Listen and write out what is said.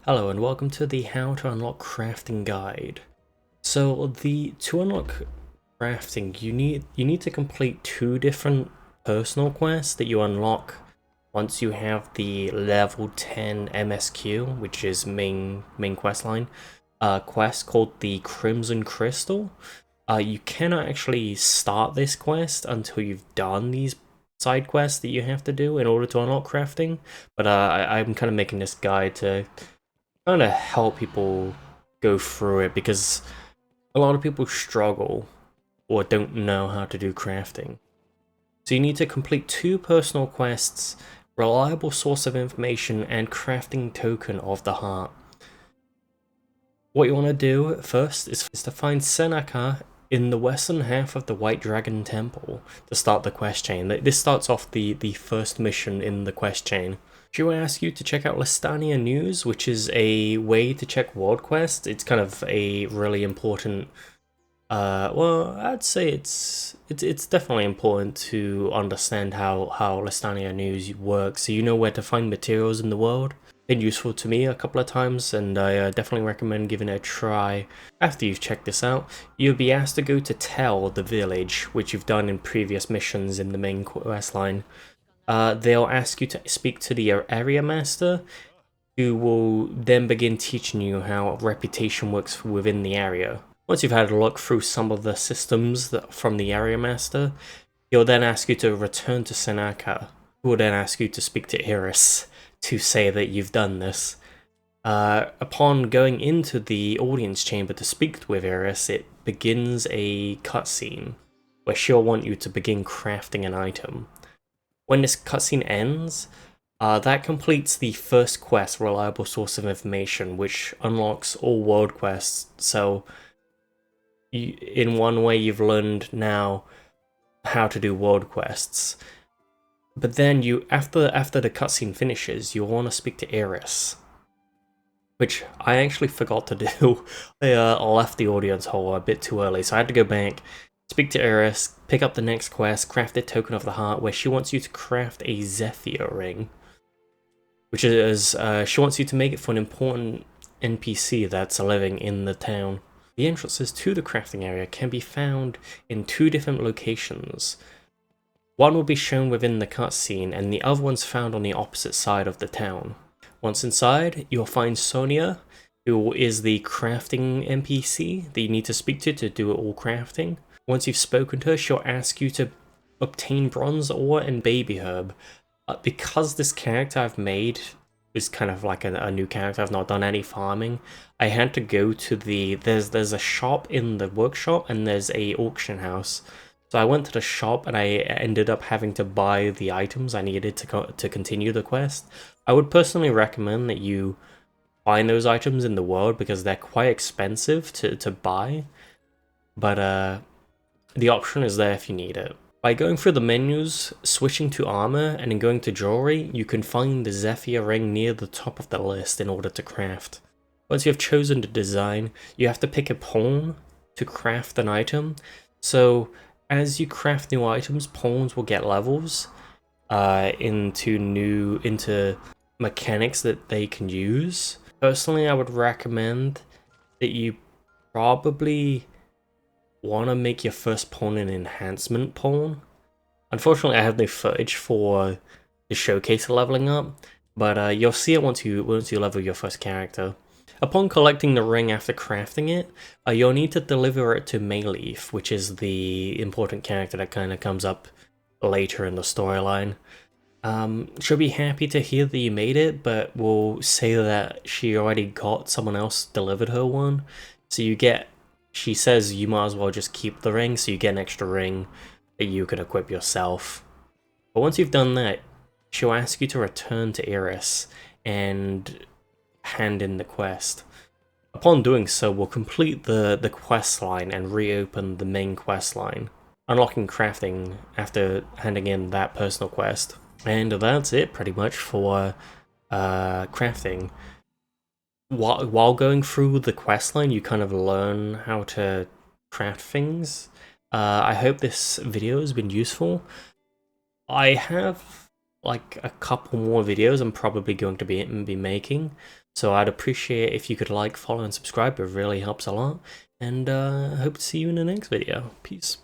Hello and welcome to the How to Unlock Crafting Guide. To unlock crafting, you need to complete two different personal quests that you unlock once you have the level 10 MSQ, which is main quest line, quest called the Crimson Crystal. You cannot actually start this quest until you've done these side quests that you have to do in order to unlock crafting. But I'm kind of making this guide to kind of help people go through it because a lot of people struggle or don't know how to do crafting. So you need to complete two personal quests, reliable source of information, and crafting token of the heart. What you want to do first is to find Seneca in the western half of the White Dragon Temple to start the quest chain. This starts off the first mission in the quest chain. She will ask you to check out Listania News, which is a way to check world quests. It's kind of a really important. Well, I'd say it's definitely important to understand how Listania News works, so you know where to find materials in the world. Been useful to me a couple of times, and I definitely recommend giving it a try. After you've checked this out, you'll be asked to go to Tell the village, which you've done in previous missions in the main quest line. They'll ask you to speak to the area master, who will then begin teaching you how reputation works within the area. Once you've had a look through some of the systems from the area master, he'll then ask you to return to Seneca, who will then ask you to speak to Iris to say that you've done this. Upon going into the audience chamber to speak with Iris, it begins a cutscene where she'll want you to begin crafting an item. When this cutscene ends, that completes the first quest, Reliable Source of Information, which unlocks all world quests. So, in one way, you've learned now how to do world quests. But then after the cutscene finishes, you'll want to speak to Iris, which I actually forgot to do. I left the audience hall a bit too early, so I had to go back, speak to Iris, pick up the next quest, craft a token of the heart, where she wants you to craft a Zephyr ring, which is she wants you to make it for an important NPC that's living in the town. The entrances to the crafting area can be found in two different locations. One will be shown within the cutscene, and the other one's found on the opposite side of the town. Once inside, you'll find Sonia, who is the crafting NPC that you need to speak to do all crafting. Once you've spoken to her, she'll ask you to obtain bronze ore and baby herb. Because this character I've made is kind of like a new character, I've not done any farming, I had to go to there's a shop in the workshop and there's a auction house. So I went to the shop and I ended up having to buy the items I needed to continue the quest. I would personally recommend that you find those items in the world because they're quite expensive to buy. But the option is there if you need it. By going through the menus, switching to armor, and then going to jewelry, you can find the Zephyr ring near the top of the list in order to craft. Once you have chosen the design, you have to pick a pawn to craft an item. So as you craft new items, pawns will get levels into mechanics that they can use. Personally, I would recommend that you probably want to make your first pawn an enhancement pawn. Unfortunately, I have no footage for the showcase leveling up, but you'll see it once you level your first character. Upon collecting the ring after crafting it, you'll need to deliver it to Mayleaf, which is the important character that kind of comes up later in the storyline. She'll be happy to hear that you made it, but will say that she already got someone else delivered her one. So she says you might as well just keep the ring, so you get an extra ring that you can equip yourself. But once you've done that, she'll ask you to return to Iris and hand in the quest. Upon doing so, we'll complete the quest line and reopen the main quest line, unlocking crafting after handing in that personal quest. And that's it pretty much for crafting. While going through the quest line, you kind of learn how to craft things. I hope this video has been useful. I have like a couple more videos I'm probably going to be making. So I'd appreciate if you could like, follow, and subscribe. It really helps a lot. And hope to see you in the next video. Peace.